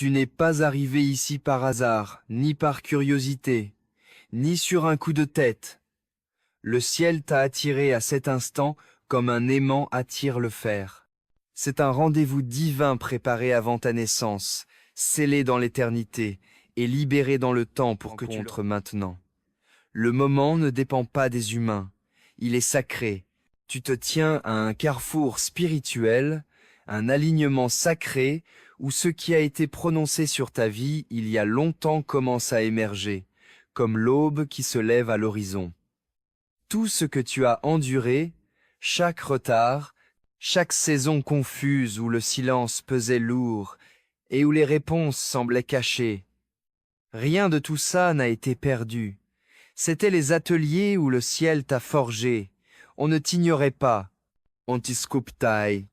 Tu n'es pas arrivé ici par hasard, ni par curiosité, ni sur un coup de tête. Le ciel t'a attiré à cet instant comme un aimant attire le fer. C'est un rendez-vous divin préparé avant ta naissance, scellé dans l'éternité et libéré dans le temps pour que tu le maintenant. Le moment ne dépend pas des humains, il est sacré. Tu te tiens à un carrefour spirituel, un alignement sacré où ce qui a été prononcé sur ta vie il y a longtemps commence à émerger, comme l'aube qui se lève à l'horizon. Tout ce que tu as enduré, chaque retard, chaque saison confuse où le silence pesait lourd et où les réponses semblaient cachées, rien de tout ça n'a été perdu. C'étaient les ateliers où le ciel t'a forgé. On ne t'ignorait pas. On t'y sculptai,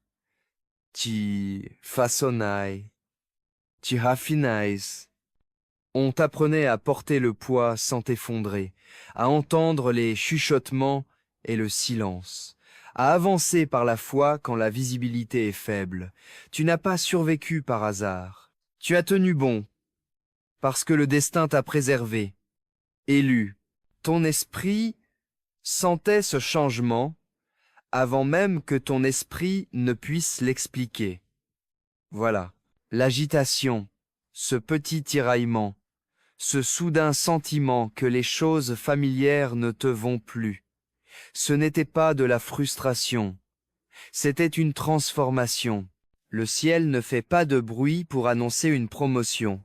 t'y façonnai, t'y raffinais. On t'apprenait à porter le poids sans t'effondrer, à entendre les chuchotements et le silence, à avancer par la foi quand la visibilité est faible. Tu n'as pas survécu par hasard. Tu as tenu bon, parce que le destin t'a préservé, élu. Ton esprit sentait ce changement avant même que ton esprit ne puisse l'expliquer. Voilà, l'agitation, ce petit tiraillement, ce soudain sentiment que les choses familières ne te vont plus. Ce n'était pas de la frustration, c'était une transformation. Le ciel ne fait pas de bruit pour annoncer une promotion.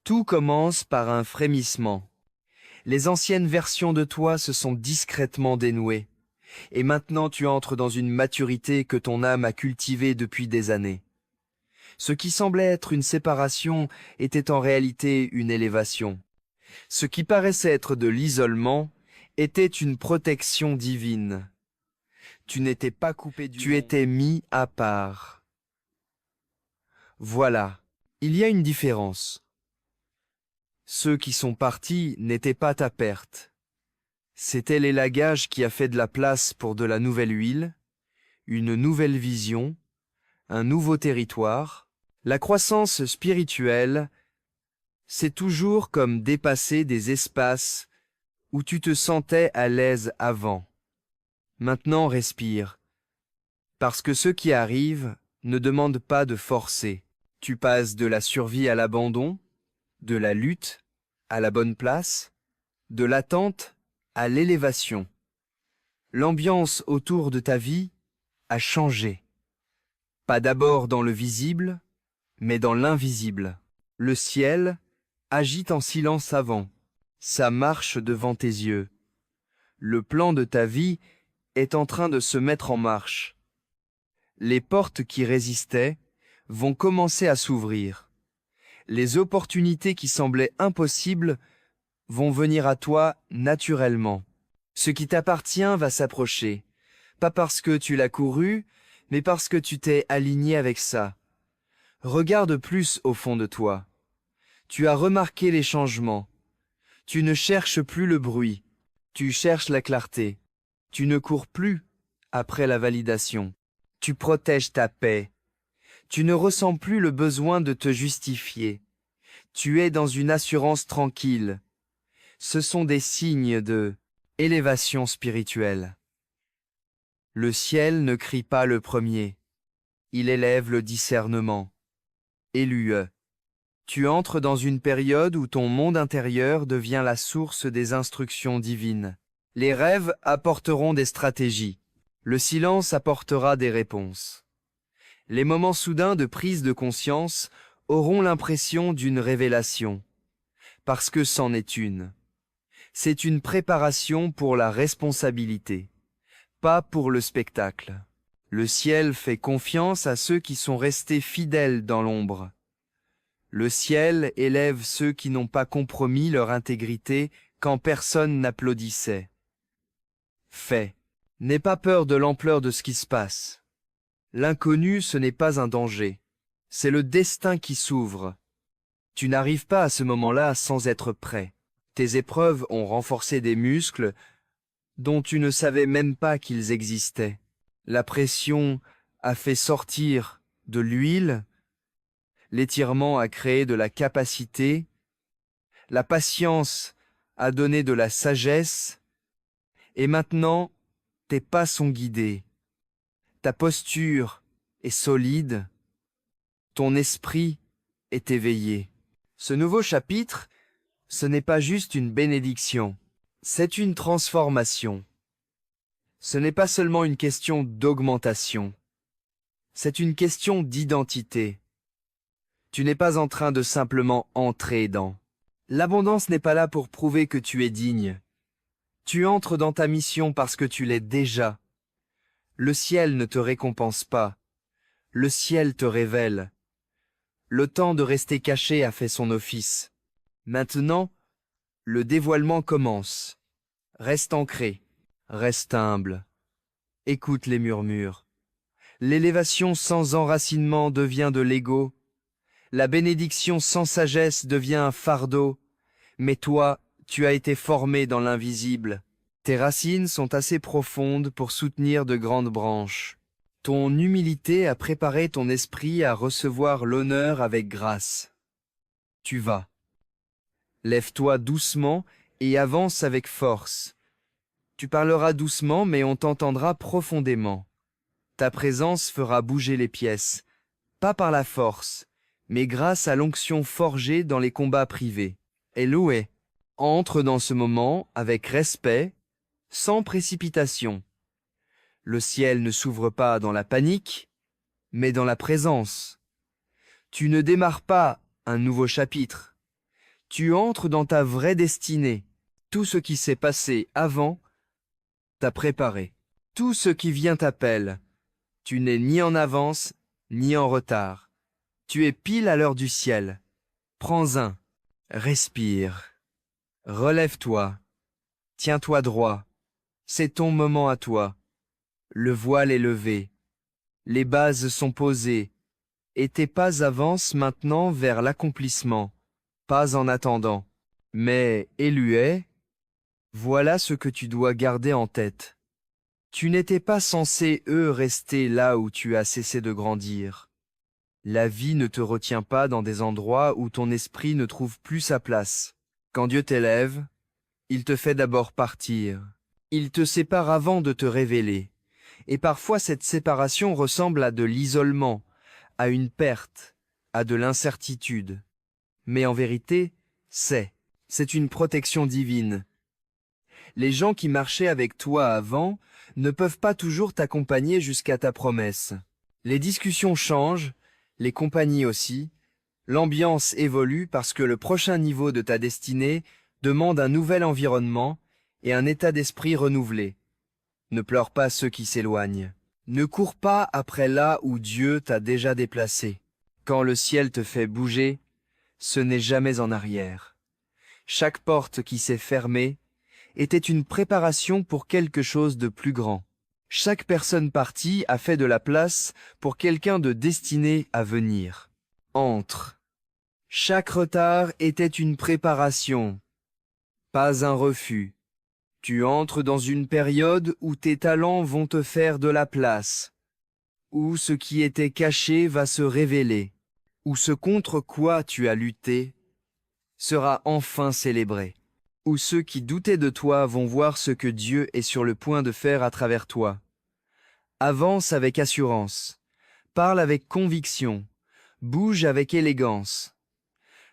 Tout commence par un frémissement. Les anciennes versions de toi se sont discrètement dénouées, et maintenant tu entres dans une maturité que ton âme a cultivée depuis des années. Ce qui semblait être une séparation était en réalité une élévation. Ce qui paraissait être de l'isolement était une protection divine. Tu n'étais pas coupé du monde. Tu étais mis à part. Voilà, il y a une différence. Ceux qui sont partis n'étaient pas ta perte. C'était l'élagage qui a fait de la place pour de la nouvelle huile, une nouvelle vision, un nouveau territoire. La croissance spirituelle, c'est toujours comme dépasser des espaces où tu te sentais à l'aise avant. Maintenant respire, parce que ce qui arrive ne demande pas de forcer. Tu passes de la survie à l'abandon, de la lutte à la bonne place, de l'attente à l'élévation. L'ambiance autour de ta vie a changé. Pas d'abord dans le visible, mais dans l'invisible. Le ciel agite en silence avant. Ça marche devant tes yeux. Le plan de ta vie est en train de se mettre en marche. Les portes qui résistaient vont commencer à s'ouvrir. Les opportunités qui semblaient impossibles vont venir à toi naturellement. Ce qui t'appartient va s'approcher, pas parce que tu l'as couru, mais parce que tu t'es aligné avec ça. Regarde plus au fond de toi. Tu as remarqué les changements. Tu ne cherches plus le bruit, tu cherches la clarté. Tu ne cours plus après la validation. Tu protèges ta paix. Tu ne ressens plus le besoin de te justifier. Tu es dans une assurance tranquille. Ce sont des signes de élévation spirituelle. Le ciel ne crie pas le premier. Il élève le discernement. Élu. Tu entres dans une période où ton monde intérieur devient la source des instructions divines. Les rêves apporteront des stratégies. Le silence apportera des réponses. Les moments soudains de prise de conscience auront l'impression d'une révélation, parce que c'en est une. C'est une préparation pour la responsabilité, pas pour le spectacle. Le ciel fait confiance à ceux qui sont restés fidèles dans l'ombre. Le ciel élève ceux qui n'ont pas compromis leur intégrité quand personne n'applaudissait. Fais. N'aie pas peur de l'ampleur de ce qui se passe. L'inconnu, ce n'est pas un danger. C'est le destin qui s'ouvre. Tu n'arrives pas à ce moment-là sans être prêt. Tes épreuves ont renforcé des muscles dont tu ne savais même pas qu'ils existaient. La pression a fait sortir de l'huile, L'étirement a créé de la capacité, la patience a donné de la sagesse, et maintenant, tes pas sont guidés. Ta posture est solide, ton esprit est éveillé. Ce nouveau chapitre, ce n'est pas juste une bénédiction, c'est une transformation. Ce n'est pas seulement une question d'augmentation, c'est une question d'identité. Tu n'es pas en train de simplement entrer dans. L'abondance n'est pas là pour prouver que tu es digne. Tu entres dans ta mission parce que tu l'es déjà. Le ciel ne te récompense pas. Le ciel te révèle. Le temps de rester caché a fait son office. Maintenant, le dévoilement commence. Reste ancré, reste humble. Écoute les murmures. L'élévation sans enracinement devient de l'ego. La bénédiction sans sagesse devient un fardeau. Mais toi, tu as été formé dans l'invisible. Tes racines sont assez profondes pour soutenir de grandes branches. Ton humilité a préparé ton esprit à recevoir l'honneur avec grâce. Tu vas. Lève-toi doucement et avance avec force. Tu parleras doucement, mais on t'entendra profondément. Ta présence fera bouger les pièces, pas par la force, mais grâce à l'onction forgée dans les combats privés. Eloué, entre dans ce moment avec respect, sans précipitation. Le ciel ne s'ouvre pas dans la panique, mais dans la présence. Tu ne démarres pas un nouveau chapitre. Tu entres dans ta vraie destinée. Tout ce qui s'est passé avant t'a préparé. Tout ce qui vient t'appelle. Tu n'es ni en avance, ni en retard. Tu es pile à l'heure du ciel. Prends-en, respire. Relève-toi. Tiens-toi droit. C'est ton moment à toi. Le voile est levé. Les bases sont posées. Et tes pas avancent maintenant vers l'accomplissement. Pas en attendant. Mais, Éluet, voilà ce que tu dois garder en tête. Tu n'étais pas censé, rester là où tu as cessé de grandir. La vie ne te retient pas dans des endroits où ton esprit ne trouve plus sa place. Quand Dieu t'élève, il te fait d'abord partir. Il te sépare avant de te révéler. Et parfois cette séparation ressemble à de l'isolement, à une perte, à de l'incertitude. Mais en vérité, c'est une protection divine. Les gens qui marchaient avec toi avant ne peuvent pas toujours t'accompagner jusqu'à ta promesse. Les discussions changent, les compagnies aussi. L'ambiance évolue parce que le prochain niveau de ta destinée demande un nouvel environnement et un état d'esprit renouvelé. Ne pleure pas ceux qui s'éloignent. Ne cours pas après là où Dieu t'a déjà déplacé. Quand le ciel te fait bouger, ce n'est jamais en arrière. Chaque porte qui s'est fermée était une préparation pour quelque chose de plus grand. Chaque personne partie a fait de la place pour quelqu'un de destiné à venir. Entre. Chaque retard était une préparation, pas un refus. Tu entres dans une période où tes talents vont te faire de la place, où ce qui était caché va se révéler, où ce contre quoi tu as lutté sera enfin célébré, où ceux qui doutaient de toi vont voir ce que Dieu est sur le point de faire à travers toi. Avance avec assurance, parle avec conviction, bouge avec élégance.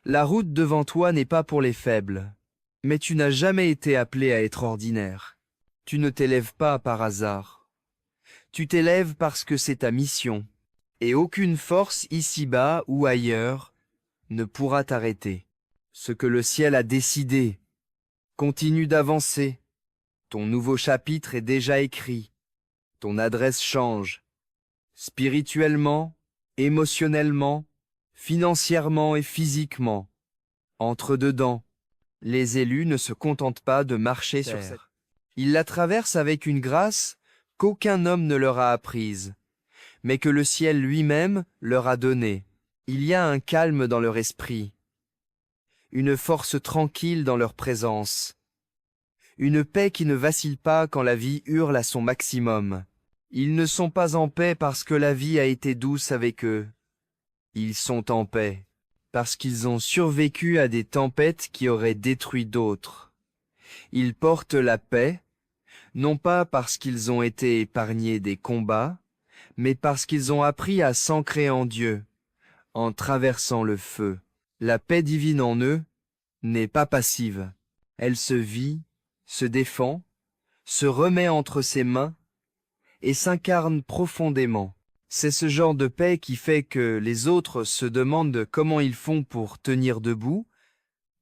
La route devant toi n'est pas pour les faibles, mais tu n'as jamais été appelé à être ordinaire. Tu ne t'élèves pas par hasard. Tu t'élèves parce que c'est ta mission, et aucune force ici-bas ou ailleurs ne pourra t'arrêter. Ce que le ciel a décidé, continue d'avancer. Ton nouveau chapitre est déjà écrit. Ton adresse change. Spirituellement, émotionnellement, financièrement et physiquement. Entre dedans, les élus ne se contentent pas de marcher sur cette terre. Ils la traversent avec une grâce qu'aucun homme ne leur a apprise, mais que le ciel lui-même leur a donnée. Il y a un calme dans leur esprit, une force tranquille dans leur présence, une paix qui ne vacille pas quand la vie hurle à son maximum. Ils ne sont pas en paix parce que la vie a été douce avec eux, Ils sont en paix, parce qu'ils ont survécu à des tempêtes qui auraient détruit d'autres. Ils portent la paix, non pas parce qu'ils ont été épargnés des combats, mais parce qu'ils ont appris à s'ancrer en Dieu, en traversant le feu. La paix divine en eux n'est pas passive. Elle se vit, se défend, se remet entre ses mains et s'incarne profondément. C'est ce genre de paix qui fait que les autres se demandent comment ils font pour tenir debout,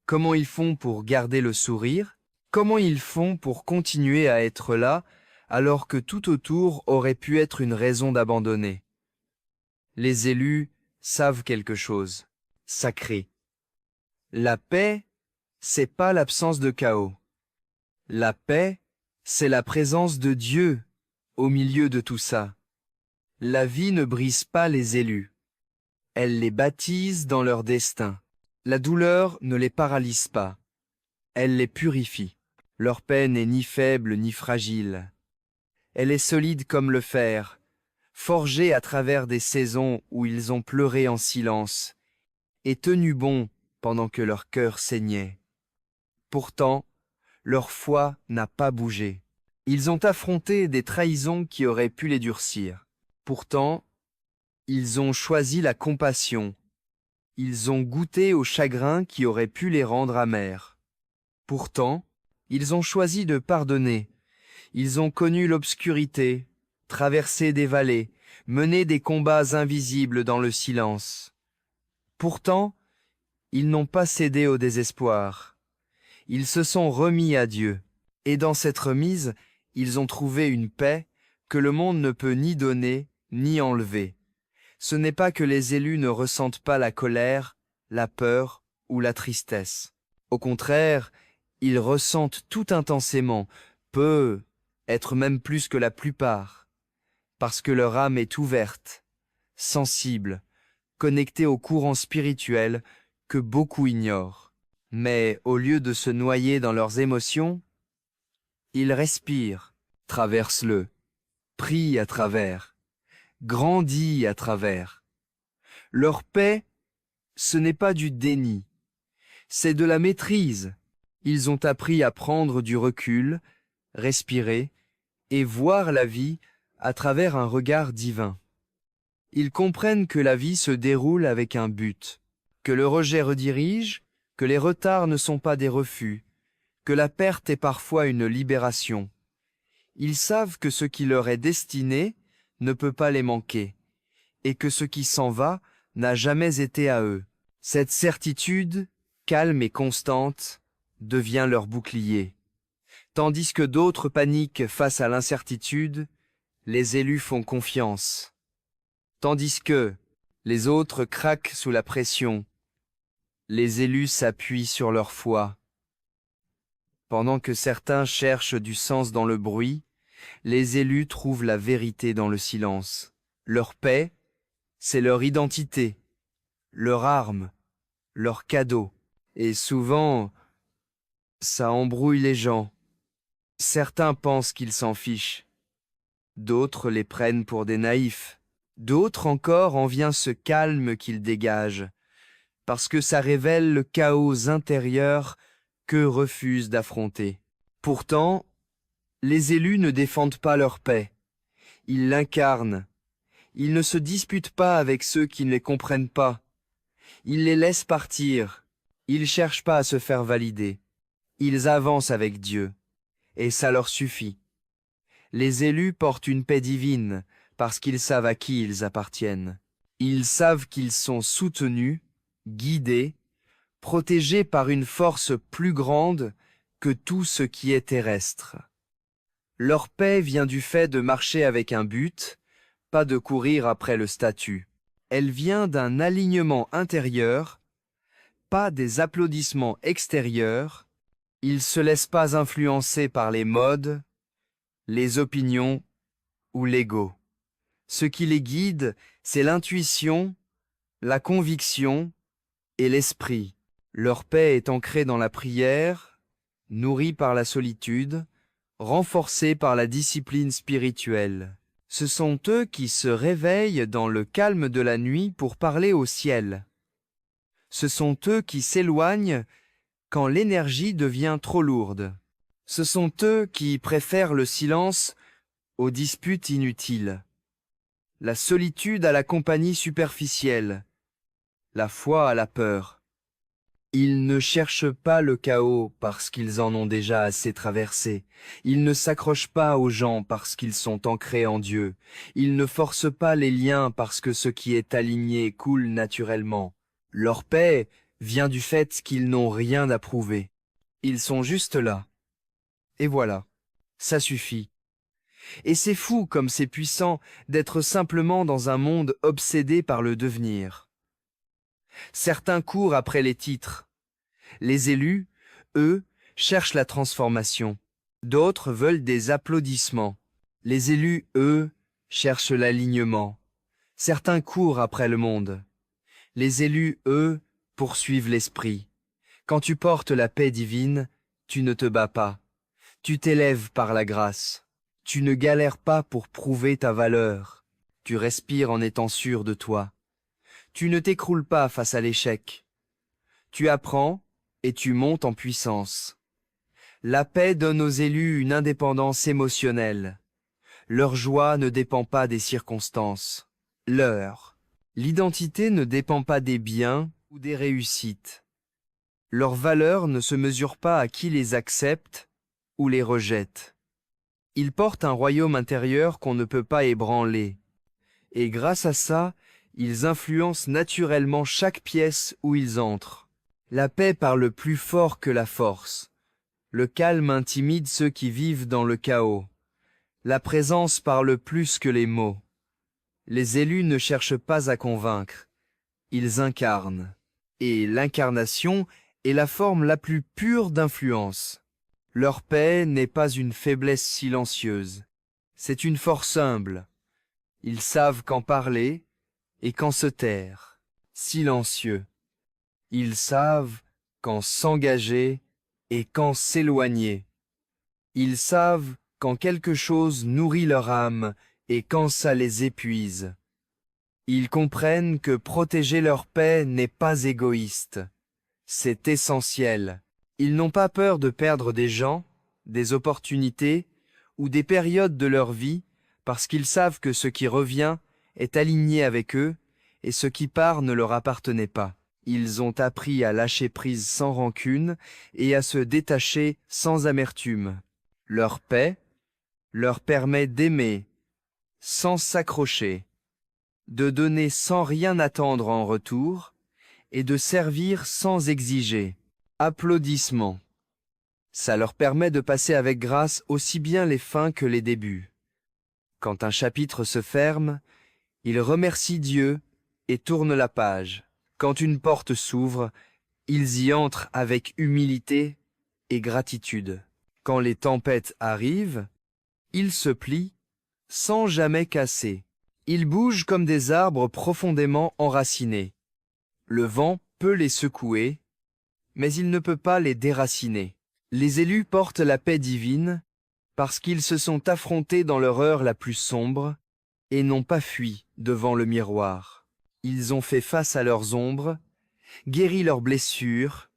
comment ils font pour garder le sourire, comment ils font pour continuer à être là alors que tout autour aurait pu être une raison d'abandonner. Les élus savent quelque chose, sacré. La paix, c'est pas l'absence de chaos. La paix, c'est la présence de Dieu au milieu de tout ça. La vie ne brise pas les élus. Elle les baptise dans leur destin. La douleur ne les paralyse pas. Elle les purifie. Leur paix n'est ni faible ni fragile. Elle est solide comme le fer, forgée à travers des saisons où ils ont pleuré en silence et tenu bon pendant que leur cœur saignait. Pourtant, leur foi n'a pas bougé. Ils ont affronté des trahisons qui auraient pu les durcir. Pourtant, ils ont choisi la compassion. Ils ont goûté au chagrin qui aurait pu les rendre amers. Pourtant, ils ont choisi de pardonner. Ils ont connu l'obscurité, traversé des vallées, mené des combats invisibles dans le silence. Pourtant, ils n'ont pas cédé au désespoir. Ils se sont remis à Dieu. Et dans cette remise, ils ont trouvé une paix que le monde ne peut ni donner ni enlever. Ce n'est pas que les élus ne ressentent pas la colère, la peur ou la tristesse. Au contraire, ils ressentent tout intensément, peu, être même plus que la plupart, parce que leur âme est ouverte, sensible, connectée au courant spirituel que beaucoup ignorent. Mais au lieu de se noyer dans leurs émotions, ils respirent, traversent-le, prient à travers, grandissent à travers. Leur paix, ce n'est pas du déni, c'est de la maîtrise. Ils ont appris à prendre du recul, respirer et voir la vie à travers un regard divin. Ils comprennent que la vie se déroule avec un but, que le rejet redirige, que les retards ne sont pas des refus, que la perte est parfois une libération. Ils savent que ce qui leur est destiné ne peut pas les manquer, et que ce qui s'en va n'a jamais été à eux. Cette certitude, calme et constante, devient leur bouclier. Tandis que d'autres paniquent face à l'incertitude, les élus font confiance. Tandis que les autres craquent sous la pression, les élus s'appuient sur leur foi. Pendant que certains cherchent du sens dans le bruit, les élus trouvent la vérité dans le silence. Leur paix, c'est leur identité, leur arme, leur cadeau. Et souvent, ça embrouille les gens. Certains pensent qu'ils s'en fichent. D'autres les prennent pour des naïfs. D'autres encore en vient ce calme qu'ils dégagent, parce que ça révèle le chaos intérieur qu'eux refusent d'affronter. Pourtant, les élus ne défendent pas leur paix. Ils l'incarnent. Ils ne se disputent pas avec ceux qui ne les comprennent pas. Ils les laissent partir. Ils cherchent pas à se faire valider. Ils avancent avec Dieu. Et ça leur suffit. Les élus portent une paix divine parce qu'ils savent à qui ils appartiennent. Ils savent qu'ils sont soutenus, guidés, protégés par une force plus grande que tout ce qui est terrestre. Leur paix vient du fait de marcher avec un but, pas de courir après le statut. Elle vient d'un alignement intérieur, pas des applaudissements extérieurs. Ils ne se laissent pas influencer par les modes, les opinions ou l'ego. Ce qui les guide, c'est l'intuition, la conviction et l'esprit. Leur paix est ancrée dans la prière, nourrie par la solitude, renforcée par la discipline spirituelle. Ce sont eux qui se réveillent dans le calme de la nuit pour parler au ciel. Ce sont eux qui s'éloignent quand l'énergie devient trop lourde. Ce sont eux qui préfèrent le silence aux disputes inutiles, la solitude à la compagnie superficielle, la foi à la peur. Ils ne cherchent pas le chaos parce qu'ils en ont déjà assez traversé. Ils ne s'accrochent pas aux gens parce qu'ils sont ancrés en Dieu. Ils ne forcent pas les liens parce que ce qui est aligné coule naturellement. Leur paix vient du fait qu'ils n'ont rien à prouver. Ils sont juste là. Et voilà, ça suffit. Et c'est fou comme c'est puissant d'être simplement dans un monde obsédé par le devenir. Certains courent après les titres. Les élus, eux, cherchent la transformation. D'autres veulent des applaudissements. Les élus, eux, cherchent l'alignement. Certains courent après le monde. Les élus, eux, poursuivent l'esprit. Quand tu portes la paix divine, tu ne te bats pas. Tu t'élèves par la grâce. Tu ne galères pas pour prouver ta valeur. Tu respires en étant sûr de toi. Tu ne t'écroules pas face à l'échec. Tu apprends et tu montes en puissance. La paix donne aux élus une indépendance émotionnelle. Leur joie ne dépend pas des circonstances. L'identité ne dépend pas des biens ou des réussites. Leur valeur ne se mesure pas à qui les accepte ou les rejette. Ils portent un royaume intérieur qu'on ne peut pas ébranler. Et grâce à ça, ils influencent naturellement chaque pièce où ils entrent. La paix parle plus fort que la force. Le calme intimide ceux qui vivent dans le chaos. La présence parle plus que les mots. Les élus ne cherchent pas à convaincre. Ils incarnent. Et l'incarnation est la forme la plus pure d'influence. Leur paix n'est pas une faiblesse silencieuse. C'est une force humble. Ils savent quand parler et quand se taire. Silencieux. Ils savent quand s'engager et quand s'éloigner. Ils savent quand quelque chose nourrit leur âme et quand ça les épuise. Ils comprennent que protéger leur paix n'est pas égoïste. C'est essentiel. Ils n'ont pas peur de perdre des gens, des opportunités ou des périodes de leur vie parce qu'ils savent que ce qui revient est aligné avec eux et ce qui part ne leur appartenait pas. Ils ont appris à lâcher prise sans rancune et à se détacher sans amertume. Leur paix leur permet d'aimer sans s'accrocher, de donner sans rien attendre en retour et de servir sans exiger. Applaudissements. Ça leur permet de passer avec grâce aussi bien les fins que les débuts. Quand un chapitre se ferme, ils remercient Dieu et tournent la page. Quand une porte s'ouvre, ils y entrent avec humilité et gratitude. Quand les tempêtes arrivent, ils se plient sans jamais casser. Ils bougent comme des arbres profondément enracinés. Le vent peut les secouer, mais il ne peut pas les déraciner. Les élus portent la paix divine parce qu'ils se sont affrontés dans leur heure la plus sombre et n'ont pas fui devant le miroir. Ils ont fait face à leurs ombres, guéri leurs blessures,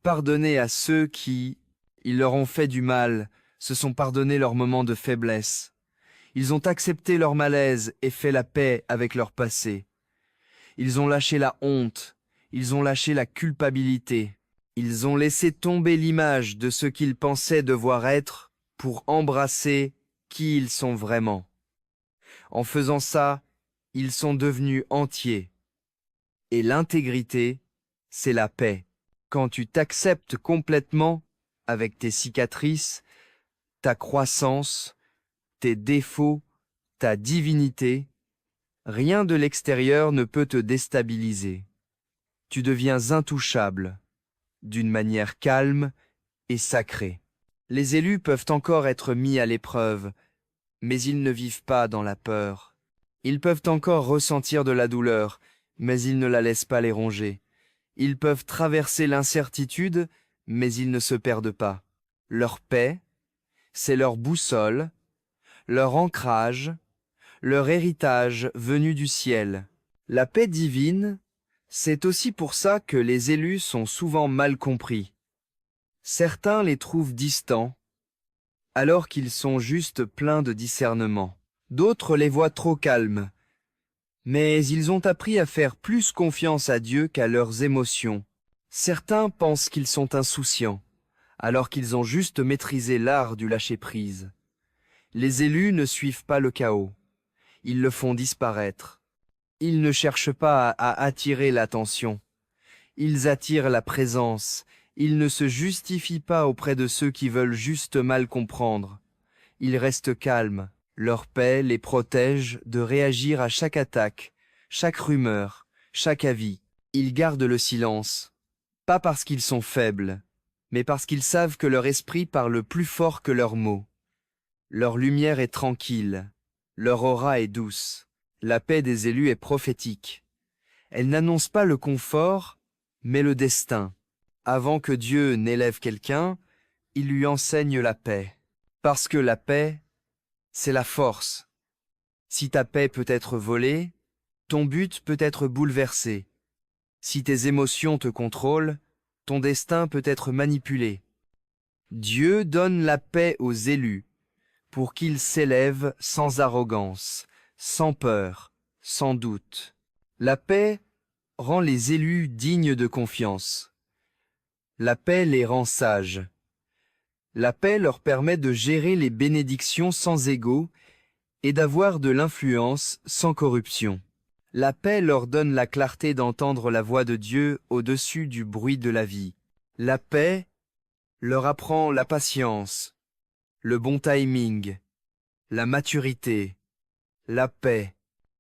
pardonné à ceux qui, ils leur ont fait du mal, se sont pardonnés leurs moments de faiblesse. Ils ont accepté leur malaise et fait la paix avec leur passé. Ils ont lâché la honte, ils ont lâché la culpabilité. Ils ont laissé tomber l'image de ce qu'ils pensaient devoir être pour embrasser qui ils sont vraiment. En faisant ça, ils sont devenus entiers. Et l'intégrité, c'est la paix. Quand tu t'acceptes complètement, avec tes cicatrices, ta croissance, tes défauts, ta divinité, rien de l'extérieur ne peut te déstabiliser. Tu deviens intouchable, d'une manière calme et sacrée. Les élus peuvent encore être mis à l'épreuve, mais ils ne vivent pas dans la peur. Ils peuvent encore ressentir de la douleur, mais ils ne la laissent pas les ronger. Ils peuvent traverser l'incertitude, mais ils ne se perdent pas. Leur paix, c'est leur boussole, leur ancrage, leur héritage venu du ciel. La paix divine, c'est aussi pour ça que les élus sont souvent mal compris. Certains les trouvent distants, alors qu'ils sont juste pleins de discernement. D'autres les voient trop calmes, mais ils ont appris à faire plus confiance à Dieu qu'à leurs émotions. Certains pensent qu'ils sont insouciants, alors qu'ils ont juste maîtrisé l'art du lâcher-prise. Les élus ne suivent pas le chaos, ils le font disparaître. Ils ne cherchent pas à attirer l'attention, ils attirent la présence. Ils ne se justifient pas auprès de ceux qui veulent juste mal comprendre. Ils restent calmes. Leur paix les protège de réagir à chaque attaque, chaque rumeur, chaque avis. Ils gardent le silence, pas parce qu'ils sont faibles, mais parce qu'ils savent que leur esprit parle plus fort que leurs mots. Leur lumière est tranquille, leur aura est douce. La paix des élus est prophétique. Elle n'annonce pas le confort, mais le destin. Avant que Dieu n'élève quelqu'un, il lui enseigne la paix. Parce que la paix, c'est la force. Si ta paix peut être volée, ton but peut être bouleversé. Si tes émotions te contrôlent, ton destin peut être manipulé. Dieu donne la paix aux élus pour qu'ils s'élèvent sans arrogance, sans peur, sans doute. La paix rend les élus dignes de confiance. La paix les rend sages. La paix leur permet de gérer les bénédictions sans ego et d'avoir de l'influence sans corruption. La paix leur donne la clarté d'entendre la voix de Dieu au-dessus du bruit de la vie. La paix leur apprend la patience, le bon timing, la maturité, la paix,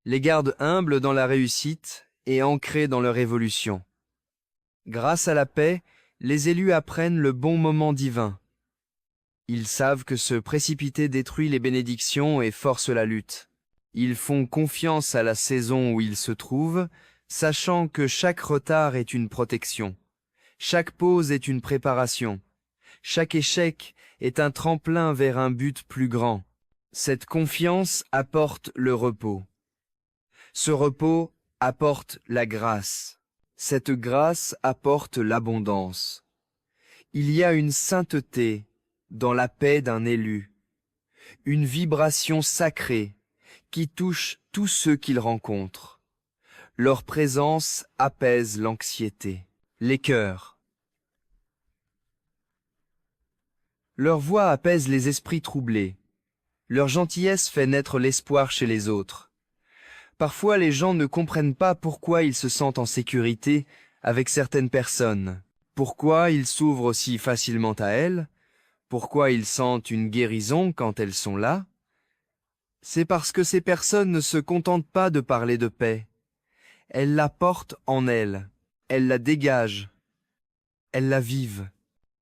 les garde humbles dans la réussite et ancrés dans leur évolution. Grâce à la paix, les élus apprennent le bon moment divin. Ils savent que se précipiter détruit les bénédictions et force la lutte. Ils font confiance à la saison où ils se trouvent, sachant que chaque retard est une protection. Chaque pause est une préparation. Chaque échec est un tremplin vers un but plus grand. Cette confiance apporte le repos. Ce repos apporte la grâce. Cette grâce apporte l'abondance. Il y a une sainteté dans la paix d'un élu, une vibration sacrée qui touche tous ceux qu'ils rencontrent. Leur présence apaise l'anxiété, les cœurs. Leur voix apaise les esprits troublés. Leur gentillesse fait naître l'espoir chez les autres. Parfois, les gens ne comprennent pas pourquoi ils se sentent en sécurité avec certaines personnes, pourquoi ils s'ouvrent aussi facilement à elles, pourquoi ils sentent une guérison quand elles sont là. C'est parce que ces personnes ne se contentent pas de parler de paix. Elles la portent en elles, elles la dégagent, elles la vivent.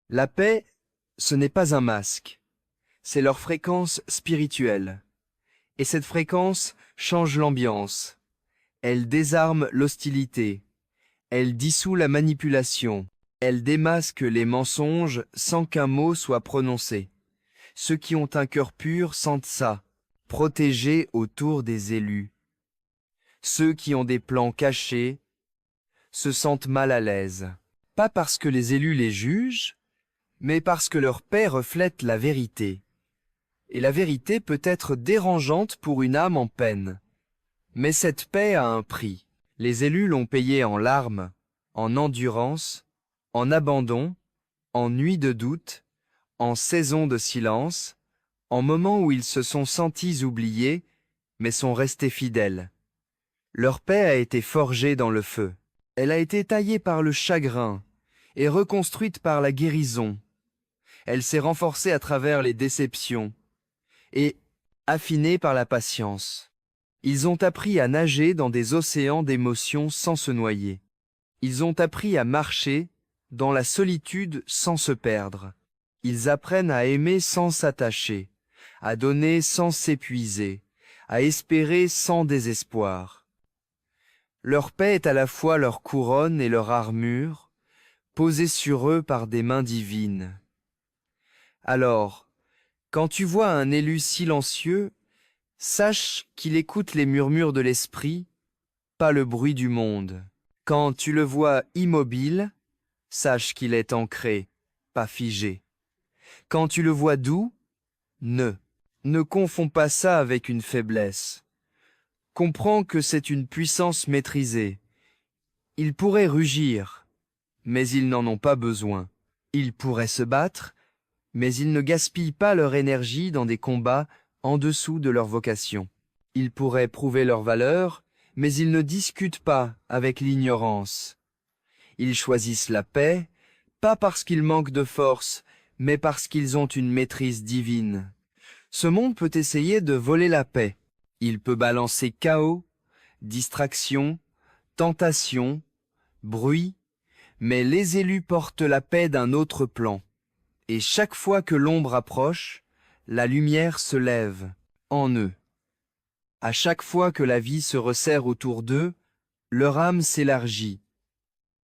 La paix, ce n'est pas un masque, c'est leur fréquence spirituelle. Et cette fréquence change l'ambiance. Elle désarme l'hostilité. Elle dissout la manipulation. Elle démasque les mensonges sans qu'un mot soit prononcé. Ceux qui ont un cœur pur sentent ça, protégés autour des élus. Ceux qui ont des plans cachés se sentent mal à l'aise. Pas parce que les élus les jugent, mais parce que leur paix reflète la vérité. Et la vérité peut être dérangeante pour une âme en peine. Mais cette paix a un prix. Les élus l'ont payé en larmes, en endurance, en abandon, en nuits de doute, en saisons de silence, en moments où ils se sont sentis oubliés, mais sont restés fidèles. Leur paix a été forgée dans le feu. Elle a été taillée par le chagrin et reconstruite par la guérison. Elle s'est renforcée à travers les déceptions et affinée par la patience. Ils ont appris à nager dans des océans d'émotions sans se noyer. Ils ont appris à marcher dans la solitude sans se perdre. Ils apprennent à aimer sans s'attacher, à donner sans s'épuiser, à espérer sans désespoir. Leur paix est à la fois leur couronne et leur armure, posée sur eux par des mains divines. Alors, quand tu vois un élu silencieux, Sache qu'il écoute les murmures de l'esprit, pas le bruit du monde. Quand tu le vois immobile, sache qu'il est ancré, pas figé. Quand tu le vois doux, ne confonds pas ça avec une faiblesse. Comprends que c'est une puissance maîtrisée. Ils pourraient rugir, mais ils n'en ont pas besoin. Ils pourraient se battre, mais ils ne gaspillent pas leur énergie dans des combats en dessous de leur vocation. Ils pourraient prouver leur valeur, mais ils ne discutent pas avec l'ignorance. Ils choisissent la paix, pas parce qu'ils manquent de force, mais parce qu'ils ont une maîtrise divine. Ce monde peut essayer de voler la paix. Il peut balancer chaos, distraction, tentation, bruit, mais les élus portent la paix d'un autre plan. Et chaque fois que l'ombre approche, la lumière se lève en eux. À chaque fois que la vie se resserre autour d'eux, leur âme s'élargit.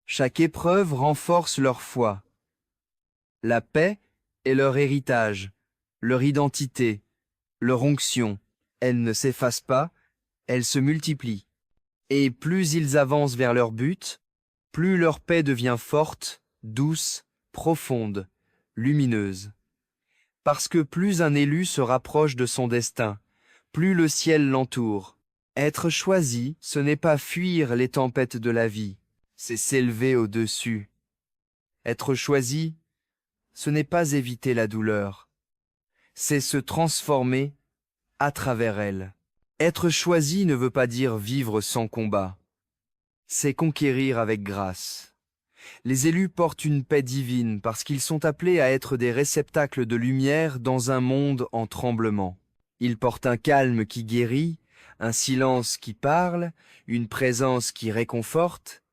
Chaque épreuve renforce leur foi. La paix est leur héritage, leur identité, leur onction. Elle ne s'efface pas, elle se multiplie. Et plus ils avancent vers leur but, plus leur paix devient forte, douce, profonde, lumineuse. Parce que plus un élu se rapproche de son destin, plus le ciel l'entoure. Être choisi, ce n'est pas fuir les tempêtes de la vie, c'est s'élever au-dessus. Être choisi, ce n'est pas éviter la douleur, c'est se transformer à travers elle. Être choisi ne veut pas dire vivre sans combat, c'est conquérir avec grâce. Les élus portent une paix divine parce qu'ils sont appelés à être des réceptacles de lumière dans un monde en tremblement. Ils portent un calme qui guérit, un silence qui parle, une présence qui réconforte.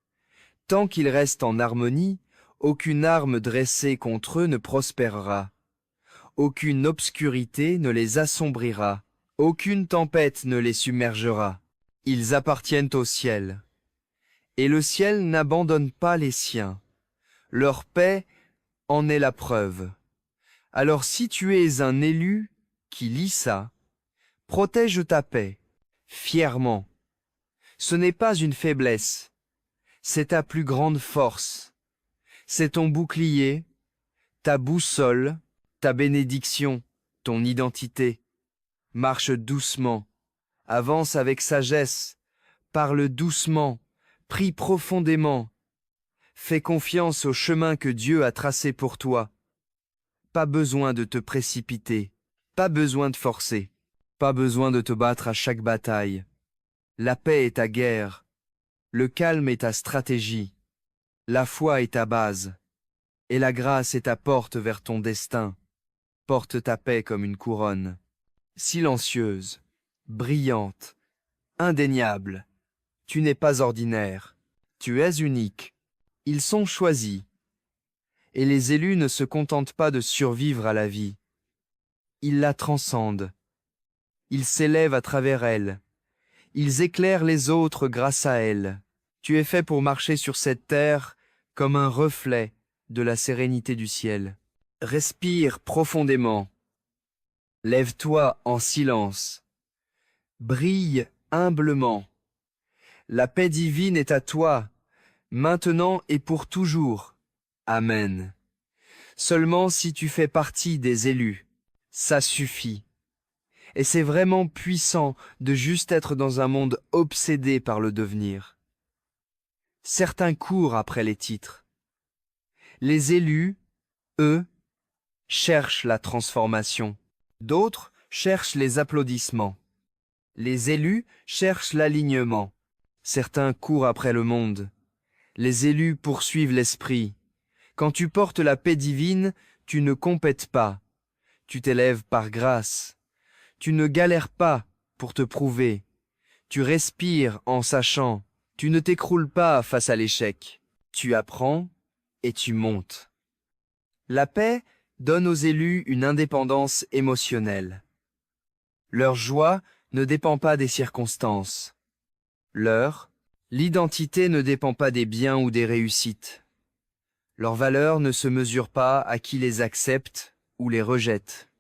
Tant qu'ils restent en harmonie, aucune arme dressée contre eux ne prospérera. Aucune obscurité ne les assombrira. Aucune tempête ne les submergera. Ils appartiennent au ciel. Et le ciel n'abandonne pas les siens. Leur paix en est la preuve. Alors si tu es un élu qui lit ça, protège ta paix, fièrement. Ce n'est pas une faiblesse, c'est ta plus grande force. C'est ton bouclier, ta boussole, ta bénédiction, ton identité. Marche doucement, avance avec sagesse, parle doucement, prie profondément. Fais confiance au chemin que Dieu a tracé pour toi. Pas besoin de te précipiter, pas besoin de forcer, pas besoin de te battre à chaque bataille. La paix est ta guerre, le calme est ta stratégie, la foi est ta base, et la grâce est ta porte vers ton destin. Porte ta paix comme une couronne, silencieuse, brillante, indéniable. Tu n'es pas ordinaire, tu es unique. Ils sont choisis. Et les élus ne se contentent pas de survivre à la vie. Ils la transcendent. Ils s'élèvent à travers elle. Ils éclairent les autres grâce à elle. Tu es fait pour marcher sur cette terre comme un reflet de la sérénité du ciel. Respire profondément. Lève-toi en silence. Brille humblement. La paix divine est à toi, maintenant et pour toujours. Amen. Seulement si tu fais partie des élus, ça suffit. Et c'est vraiment puissant de juste être dans un monde obsédé par le devenir. Certains courent après les titres. Les élus, eux, cherchent la transformation. D'autres cherchent les applaudissements. Les élus cherchent l'alignement. Certains courent après le monde. Les élus poursuivent l'esprit. Quand tu portes la paix divine, tu ne compètes pas. Tu t'élèves par grâce. Tu ne galères pas pour te prouver. Tu respires en sachant. Tu ne t'écroules pas face à l'échec. Tu apprends et tu montes. La paix donne aux élus une indépendance émotionnelle. Leur joie ne dépend pas des circonstances. L'identité ne dépend pas des biens ou des réussites. Leur valeur ne se mesure pas à qui les accepte ou les rejette.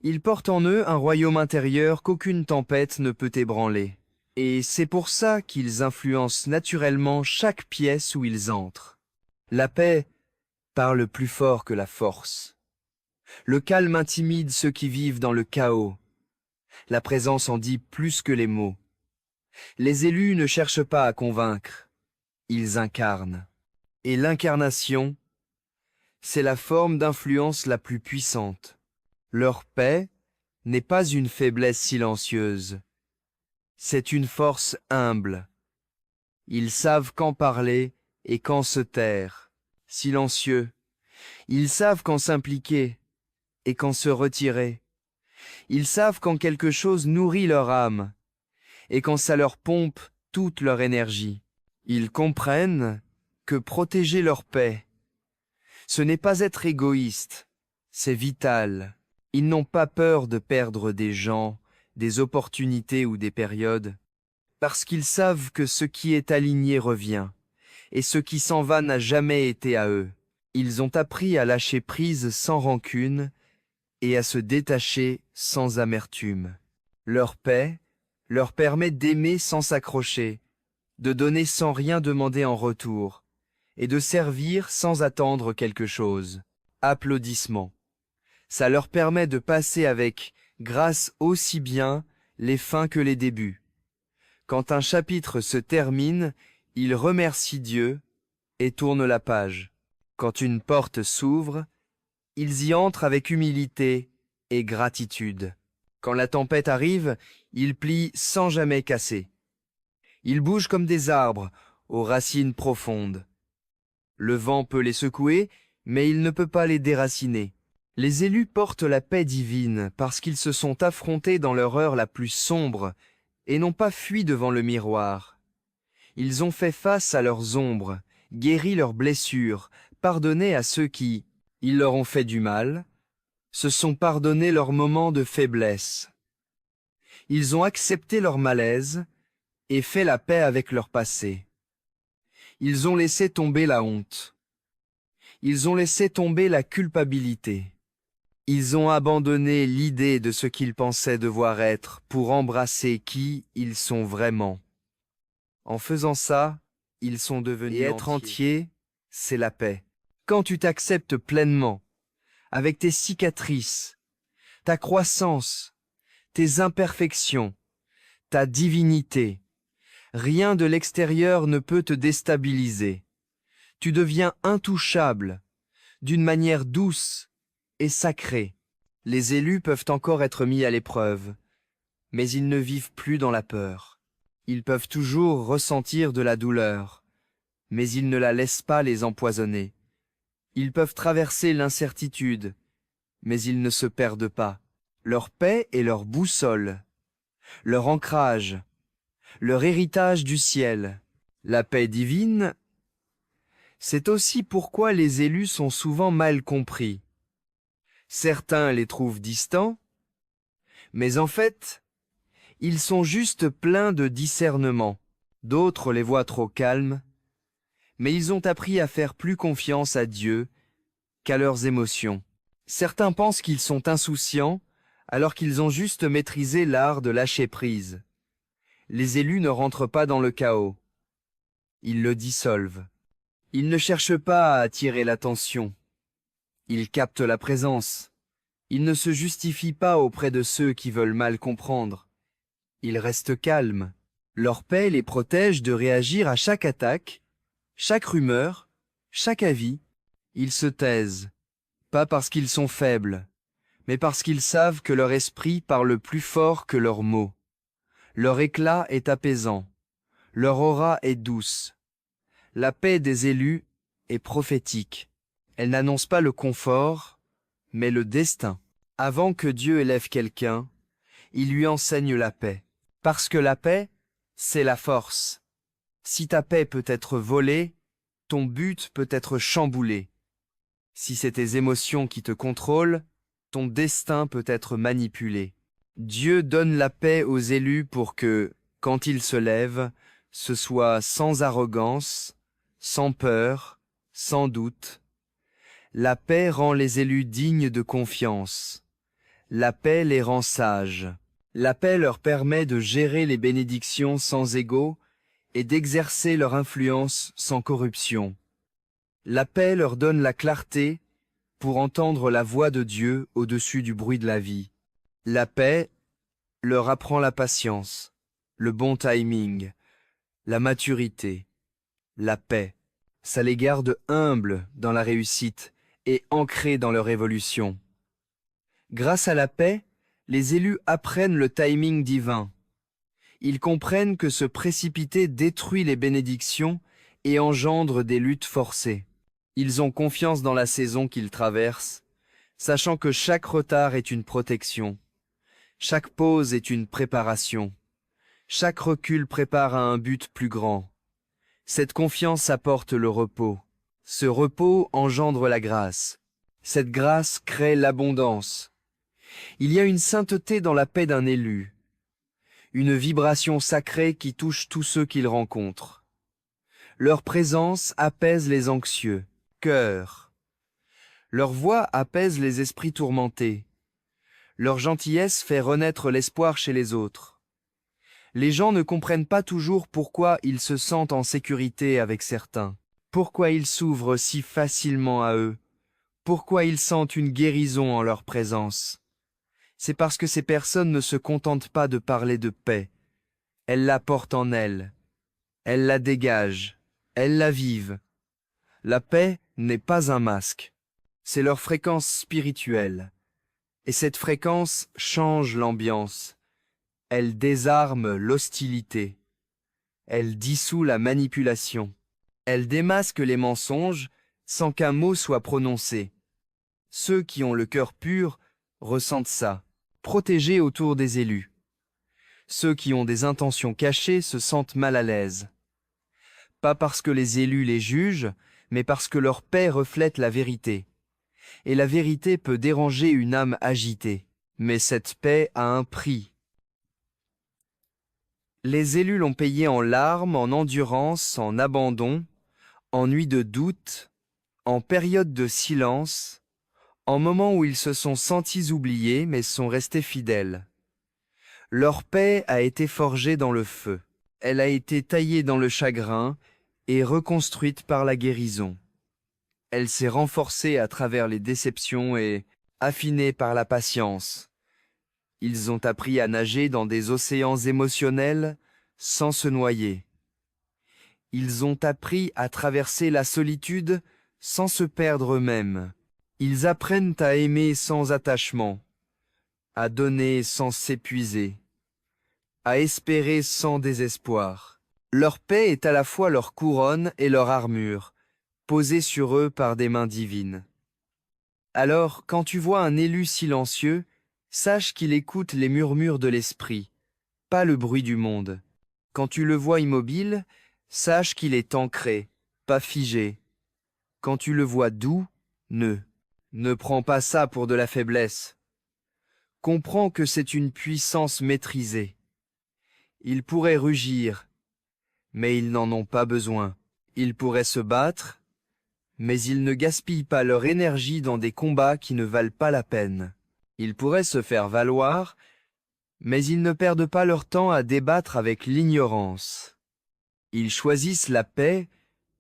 Ils portent en eux un royaume intérieur qu'aucune tempête ne peut ébranler. Et c'est pour ça qu'ils influencent naturellement chaque pièce où ils entrent. La paix parle plus fort que la force. Le calme intimide ceux qui vivent dans le chaos. La présence en dit plus que les mots. Les élus ne cherchent pas à convaincre, ils incarnent. Et l'incarnation, c'est la forme d'influence la plus puissante. Leur paix n'est pas une faiblesse silencieuse, c'est une force humble. Ils savent quand parler et quand se taire, silencieux. Ils savent quand s'impliquer et quand se retirer. Ils savent quand quelque chose nourrit leur âme et quand ça leur pompe toute leur énergie. Ils comprennent que protéger leur paix, ce n'est pas être égoïste, c'est vital. Ils n'ont pas peur de perdre des gens, des opportunités ou des périodes, parce qu'ils savent que ce qui est aligné revient, et ce qui s'en va n'a jamais été à eux. Ils ont appris à lâcher prise sans rancune et à se détacher sans amertume. Leur paix leur permet d'aimer sans s'accrocher, de donner sans rien demander en retour, et de servir sans attendre quelque chose. Applaudissements. Ça leur permet de passer avec grâce aussi bien les fins que les débuts. Quand un chapitre se termine, ils remercient Dieu et tournent la page. Quand une porte s'ouvre, ils y entrent avec humilité et gratitude. Quand la tempête arrive, ils plient sans jamais casser. Ils bougent comme des arbres, aux racines profondes. Le vent peut les secouer, mais il ne peut pas les déraciner. Les élus portent la paix divine parce qu'ils se sont affrontés dans leur heure la plus sombre et n'ont pas fui devant le miroir. Ils ont fait face à leurs ombres, guéri leurs blessures, pardonné à ceux qui, ils leur ont fait du mal, se sont pardonnés leurs moments de faiblesse. Ils ont accepté leur malaise et fait la paix avec leur passé. Ils ont laissé tomber la honte. Ils ont laissé tomber la culpabilité. Ils ont abandonné l'idée de ce qu'ils pensaient devoir être pour embrasser qui ils sont vraiment. En faisant ça, ils sont devenus entiers. Et être entier, c'est la paix. Quand tu t'acceptes pleinement, avec tes cicatrices, ta croissance, tes imperfections, ta divinité, rien de l'extérieur ne peut te déstabiliser. Tu deviens intouchable, d'une manière douce et sacrée. Les élus peuvent encore être mis à l'épreuve, mais ils ne vivent plus dans la peur. Ils peuvent toujours ressentir de la douleur, mais ils ne la laissent pas les empoisonner. Ils peuvent traverser l'incertitude, mais ils ne se perdent pas. Leur paix est leur boussole, leur ancrage, leur héritage du ciel. La paix divine, c'est aussi pourquoi les élus sont souvent mal compris. Certains les trouvent distants, mais en fait, ils sont juste pleins de discernement. D'autres les voient trop calmes, mais ils ont appris à faire plus confiance à Dieu qu'à leurs émotions. Certains pensent qu'ils sont insouciants, alors qu'ils ont juste maîtrisé l'art de lâcher prise. Les élus ne rentrent pas dans le chaos. Ils le dissolvent. Ils ne cherchent pas à attirer l'attention. Ils captent la présence. Ils ne se justifient pas auprès de ceux qui veulent mal comprendre. Ils restent calmes. Leur paix les protège de réagir à chaque attaque, chaque rumeur, chaque avis. Ils se taisent, pas parce qu'ils sont faibles, mais parce qu'ils savent que leur esprit parle plus fort que leurs mots. Leur éclat est apaisant, leur aura est douce. La paix des élus est prophétique. Elle n'annonce pas le confort, mais le destin. Avant que Dieu élève quelqu'un, il lui enseigne la paix. Parce que la paix, c'est la force. Si ta paix peut être volée, ton but peut être chamboulé. Si c'est tes émotions qui te contrôlent, ton destin peut être manipulé. Dieu donne la paix aux élus pour que, quand ils se lèvent, ce soit sans arrogance, sans peur, sans doute. La paix rend les élus dignes de confiance. La paix les rend sages. La paix leur permet de gérer les bénédictions sans égaux et d'exercer leur influence sans corruption. La paix leur donne la clarté pour entendre la voix de Dieu au-dessus du bruit de la vie. La paix leur apprend la patience, le bon timing, la maturité, la paix. Ça les garde humbles dans la réussite et ancrés dans leur évolution. Grâce à la paix, les élus apprennent le timing divin. Ils comprennent que se précipiter détruit les bénédictions et engendre des luttes forcées. Ils ont confiance dans la saison qu'ils traversent, sachant que chaque retard est une protection. Chaque pause est une préparation. Chaque recul prépare à un but plus grand. Cette confiance apporte le repos. Ce repos engendre la grâce. Cette grâce crée l'abondance. Il y a une sainteté dans la paix d'un élu, une vibration sacrée qui touche tous ceux qu'il rencontre. Leur présence apaise les anxieux, cœurs. Leur voix apaise les esprits tourmentés. Leur gentillesse fait renaître l'espoir chez les autres. Les gens ne comprennent pas toujours pourquoi ils se sentent en sécurité avec certains, pourquoi ils s'ouvrent si facilement à eux, pourquoi ils sentent une guérison en leur présence. C'est parce que ces personnes ne se contentent pas de parler de paix. Elles la portent en elles. Elles la dégagent. Elles la vivent. La paix n'est pas un masque. C'est leur fréquence spirituelle. Et cette fréquence change l'ambiance. Elle désarme l'hostilité. Elle dissout la manipulation. Elle démasque les mensonges sans qu'un mot soit prononcé. Ceux qui ont le cœur pur ressentent ça, protégés autour des élus. Ceux qui ont des intentions cachées se sentent mal à l'aise. Pas parce que les élus les jugent, mais parce que leur paix reflète la vérité. Et la vérité peut déranger une âme agitée. Mais cette paix a un prix. Les élus l'ont payé en larmes, en endurance, en abandon, en nuits de doute, en période de silence, en moments où ils se sont sentis oubliés mais sont restés fidèles. Leur paix a été forgée dans le feu. Elle a été taillée dans le chagrin et reconstruite par la guérison. Elle s'est renforcée à travers les déceptions et affinée par la patience. Ils ont appris à nager dans des océans émotionnels sans se noyer. Ils ont appris à traverser la solitude sans se perdre eux-mêmes. Ils apprennent à aimer sans attachement, à donner sans s'épuiser, à espérer sans désespoir. Leur paix est à la fois leur couronne et leur armure, posée sur eux par des mains divines. Alors, quand tu vois un élu silencieux, sache qu'il écoute les murmures de l'esprit, pas le bruit du monde. Quand tu le vois immobile, sache qu'il est ancré, pas figé. Quand tu le vois doux, ne prends pas ça pour de la faiblesse. Comprends que c'est une puissance maîtrisée. Ils pourraient rugir, mais ils n'en ont pas besoin. Ils pourraient se battre, mais ils ne gaspillent pas leur énergie dans des combats qui ne valent pas la peine. Ils pourraient se faire valoir, mais ils ne perdent pas leur temps à débattre avec l'ignorance. Ils choisissent la paix,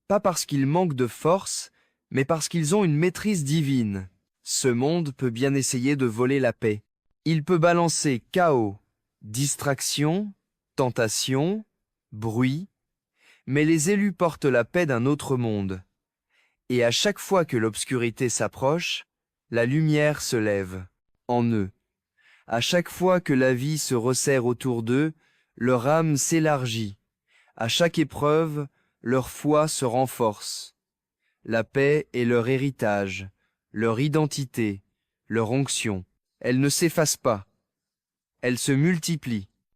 pas parce qu'ils manquent de force, mais parce qu'ils ont une maîtrise divine. Ce monde peut bien essayer de voler la paix. Il peut balancer chaos, distraction, tentation, bruit, mais les élus portent la paix d'un autre monde. Et à chaque fois que l'obscurité s'approche, la lumière se lève, en eux. À chaque fois que la vie se resserre autour d'eux, leur âme s'élargit. À chaque épreuve, leur foi se renforce. La paix est leur héritage, leur identité, leur onction. Elle ne s'efface pas. Elle se multiplie.